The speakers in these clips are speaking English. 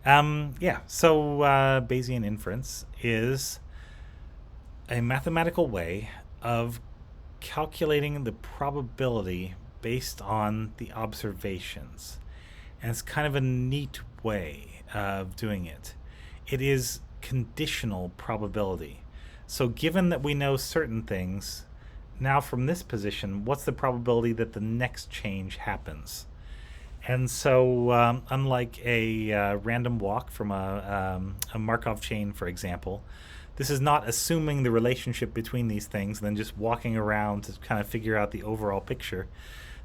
Yeah, so Bayesian inference is a mathematical way of calculating the probability based on the observations. And it's kind of a neat way of doing it. It is conditional probability. So, given that we know certain things, now from this position, what's the probability that the next change happens? And so, unlike a random walk from a Markov chain, for example, this is not assuming the relationship between these things and then just walking around to kind of figure out the overall picture.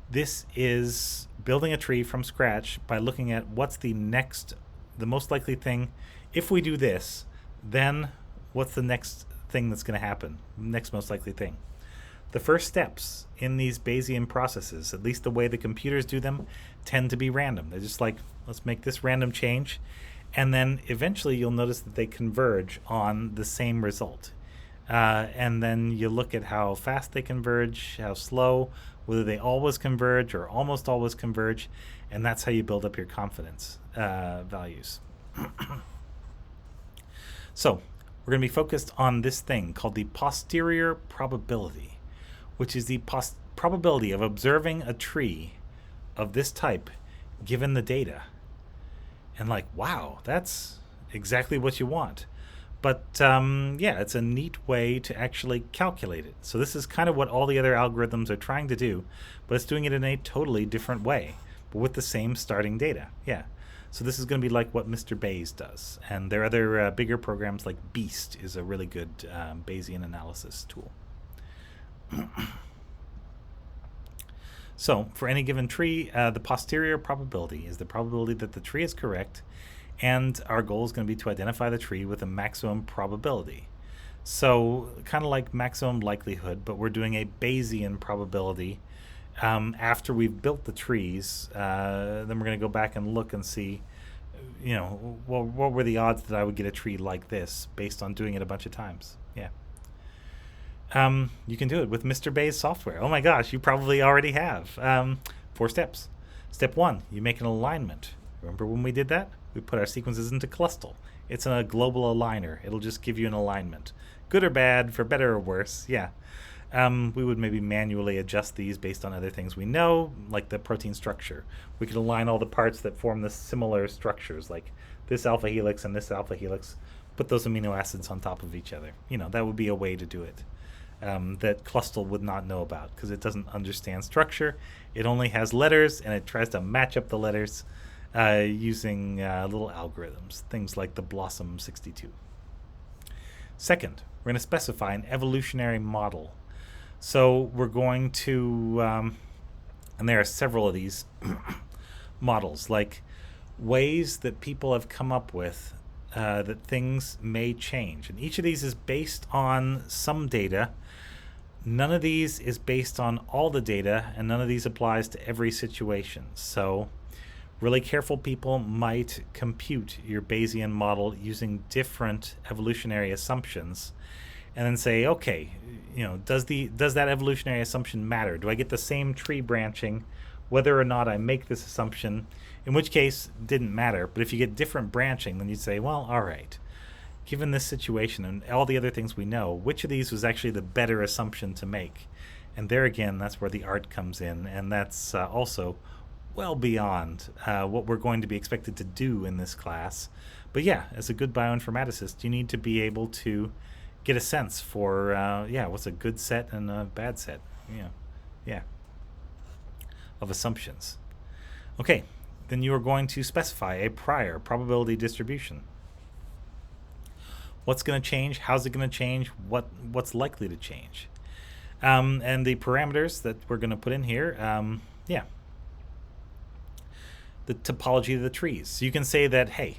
This is building a tree from scratch by looking at what's the most likely thing. If we do this, then what's the next thing that's going to happen? Next most likely thing. The first steps in these Bayesian processes, at least the way the computers do them, tend to be random. They're just like, let's make this random change. And then eventually you'll notice that they converge on the same result. And then you look at how fast they converge, how slow, whether they always converge or almost always converge, and that's how you build up your confidence values. So we're going to be focused on this thing called the posterior probability, which is the probability of observing a tree of this type given the data. And like, wow, that's exactly what you want. But yeah, it's a neat way to actually calculate it. So this is kind of what all the other algorithms are trying to do, but it's doing it in a totally different way, but with the same starting data. Yeah. So this is going to be like what Mr. Bayes does. And there are other bigger programs like Beast is a really good Bayesian analysis tool. So for any given tree, the posterior probability is the probability that the tree is correct, and our goal is going to be to identify the tree with a maximum probability. So kind of like maximum likelihood, but we're doing a Bayesian probability. After we've built the trees, then we're going to go back and look and see, what were the odds that I would get a tree like this based on doing it a bunch of times. Yeah. You can do it with Mr. Bayes software. Oh my gosh, you probably already have. 4 steps. Step 1, you make an alignment. Remember when we did that? We put our sequences into Clustal. It's a global aligner. It'll just give you an alignment. Good or bad, for better or worse, yeah. We would maybe manually adjust these based on other things we know, like the protein structure. We could align all the parts that form the similar structures, like this alpha helix and this alpha helix, put those amino acids on top of each other. That would be a way to do it. That Clustal would not know about because it doesn't understand structure. It only has letters, and it tries to match up the letters using little algorithms, things like the Blossom 62. Second, we're going to specify an evolutionary model. So we're going to, and there are several of these models, like ways that people have come up with that things may change. And each of these is based on some data. None of these is based on all the data, and none of these applies to every situation. So really careful people might compute your Bayesian model using different evolutionary assumptions and then say, okay, does that evolutionary assumption matter? Do I get the same tree branching whether or not I make this assumption? In which case, it didn't matter. But if you get different branching, then you'd say, well, all right, given this situation and all the other things we know, which of these was actually the better assumption to make? And there again, that's where the art comes in, and that's also well beyond what we're going to be expected to do in this class. But yeah, as a good bioinformaticist, you need to be able to get a sense for, what's a good set and a bad set, of assumptions. Okay, then you are going to specify a prior probability distribution. What's going to change? How's it going to change? What's likely to change? And the parameters that we're going to put in here, the topology of the trees. So you can say that, hey,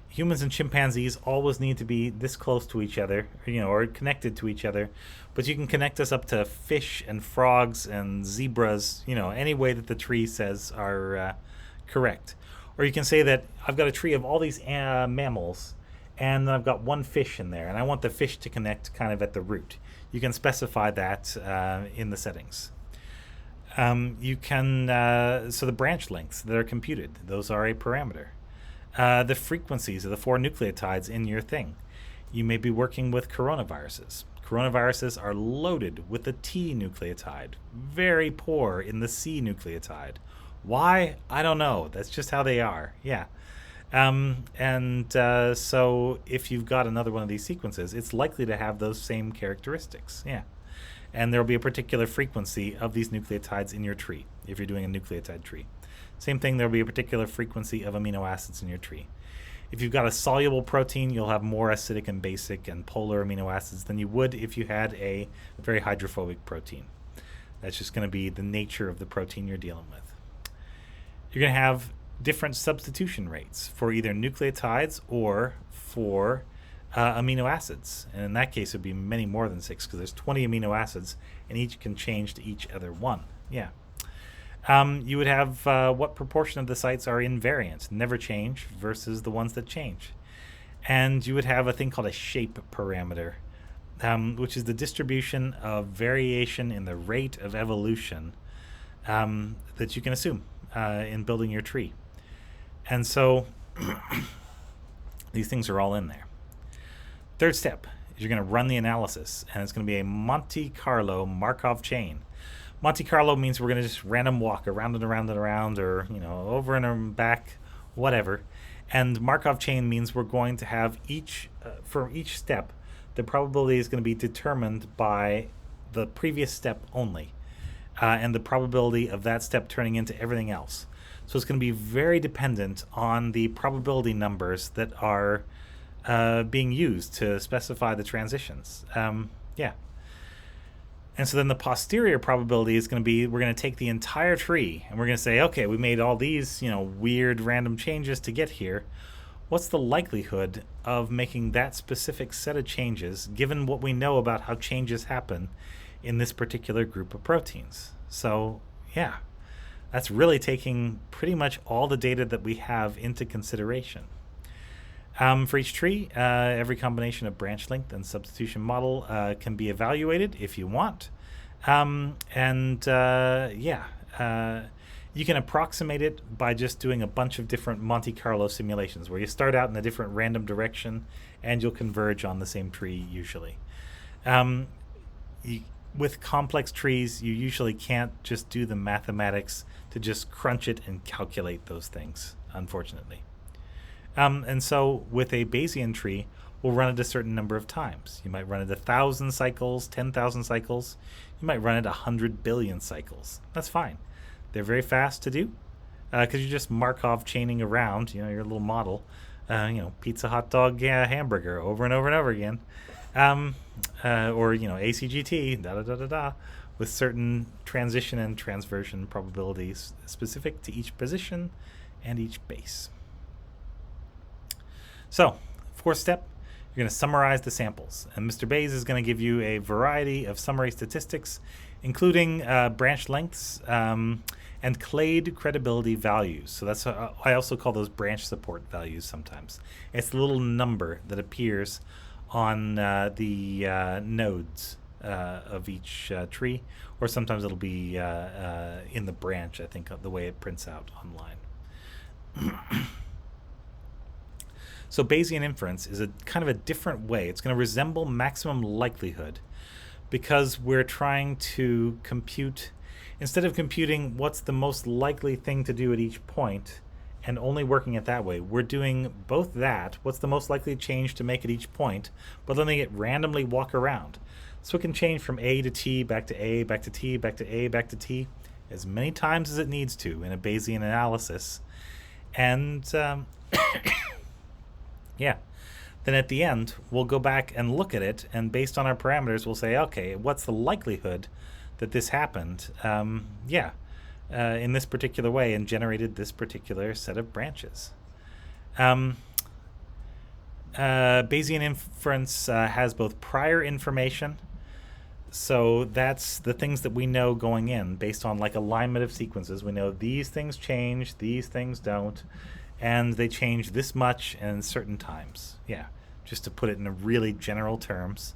humans and chimpanzees always need to be this close to each other, or connected to each other, but you can connect us up to fish and frogs and zebras, any way that the tree says are correct. Or you can say that I've got a tree of all these mammals, and then I've got one fish in there, and I want the fish to connect kind of at the root. You can specify that in the settings. You can, so the branch lengths that are computed, those are a parameter. the frequencies of the 4 nucleotides in your thing. You may be working with coronaviruses. Coronaviruses are loaded with the T nucleotide, very poor in the C nucleotide. Why? I don't know. That's just how they are. Yeah. So if you've got another one of these sequences, it's likely to have those same characteristics. Yeah. And there will be a particular frequency of these nucleotides in your tree if you're doing a nucleotide tree. Same thing, there will be a particular frequency of amino acids in your tree. If you've got a soluble protein, you'll have more acidic and basic and polar amino acids than you would if you had a very hydrophobic protein. That's just going to be the nature of the protein you're dealing with. You're going to have different substitution rates for either nucleotides or for amino acids. And in that case, it would be many more than 6 because there's 20 amino acids and each can change to each other one. Yeah. You would have what proportion of the sites are invariant, never change, versus the ones that change. And you would have a thing called a shape parameter, which is the distribution of variation in the rate of evolution that you can assume in building your tree. And so these things are all in there. Third step is you're going to run the analysis, and it's going to be a Monte Carlo Markov chain. Monte Carlo means we're going to just random walk around and around and around, or over and back, whatever. And Markov chain means we're going to have for each step, the probability is going to be determined by the previous step only, and the probability of that step turning into everything else. So it's going to be very dependent on the probability numbers that are being used to specify the transitions. Yeah. And so then the posterior probability is going to be, we're going to take the entire tree and we're going to say, okay, we made all these, weird random changes to get here. What's the likelihood of making that specific set of changes given what we know about how changes happen in this particular group of proteins? So, yeah, that's really taking pretty much all the data that we have into consideration. For each tree, every combination of branch length and substitution model can be evaluated if you want. You can approximate it by just doing a bunch of different Monte Carlo simulations where you start out in a different random direction and you'll converge on the same tree usually. With complex trees, you usually can't just do the mathematics to just crunch it and calculate those things, unfortunately. And so with a Bayesian tree, we'll run it a certain number of times. You might run it 1,000 cycles, 10,000 cycles. You might run it 100 billion cycles. That's fine. They're very fast to do because you're just Markov chaining around, your little model, pizza, hot dog, hamburger over and over and over again. Or ACGT, da-da-da-da-da, with certain transition and transversion probabilities specific to each position and each base. So, fourth step, you're going to summarize the samples. And Mr. Bayes is going to give you a variety of summary statistics, including branch lengths and clade credibility values. So that's I also call those branch support values sometimes. It's the little number that appears on the nodes of each tree, or sometimes it'll be in the branch, I think, the way it prints out online. So Bayesian inference is a kind of a different way. It's going to resemble maximum likelihood because we're trying to compute, instead of computing what's the most likely thing to do at each point and only working it that way, we're doing both that, what's the most likely change to make at each point, but letting it randomly walk around. So it can change from A to T, back to A, back to T, back to A, back to T, as many times as it needs to in a Bayesian analysis. And yeah, then at the end, we'll go back and look at it, and based on our parameters, we'll say, okay, what's the likelihood that this happened? In this particular way and generated this particular set of branches. Bayesian inference has both prior information, so that's the things that we know going in based on like alignment of sequences. We know these things change, these things don't, and they change this much and certain times. Yeah, just to put it in really general terms.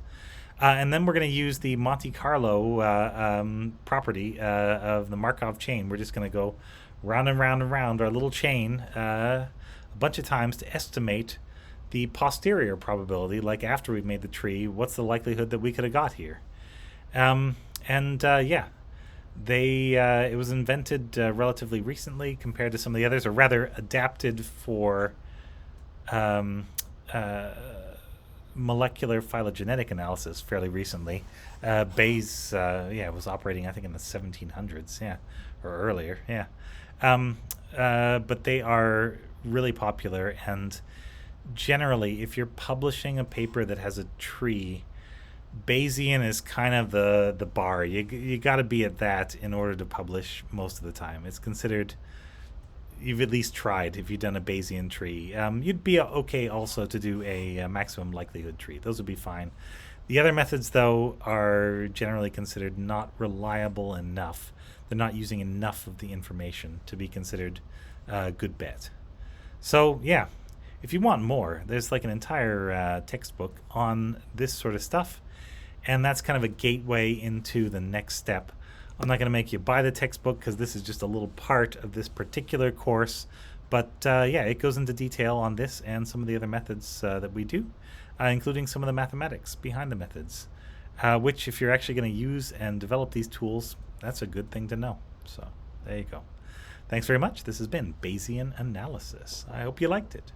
And then we're going to use the Monte Carlo property of the Markov chain. We're just going to go round and round and round our little chain, a bunch of times to estimate the posterior probability, like after we've made the tree, what's the likelihood that we could have got here? Yeah, it was invented relatively recently compared to some of the others, or rather adapted for molecular phylogenetic analysis fairly recently. Bayes, was operating, I think, in the 1700s, or earlier, but they are really popular, and generally, if you're publishing a paper that has a tree, Bayesian is kind of the bar. You got to be at that in order to publish most of the time. It's considered, you've at least tried if you've done a Bayesian tree. You'd be okay also to do a maximum likelihood tree. Those would be fine. The other methods, though, are generally considered not reliable enough. They're not using enough of the information to be considered a good bet. So, yeah, if you want more, there's like an entire textbook on this sort of stuff, and that's kind of a gateway into the next step. I'm not going to make you buy the textbook because this is just a little part of this particular course, but it goes into detail on this and some of the other methods that we do, including some of the mathematics behind the methods, which if you're actually going to use and develop these tools, that's a good thing to know. So there you go. Thanks very much. This has been Bayesian Analysis. I hope you liked it.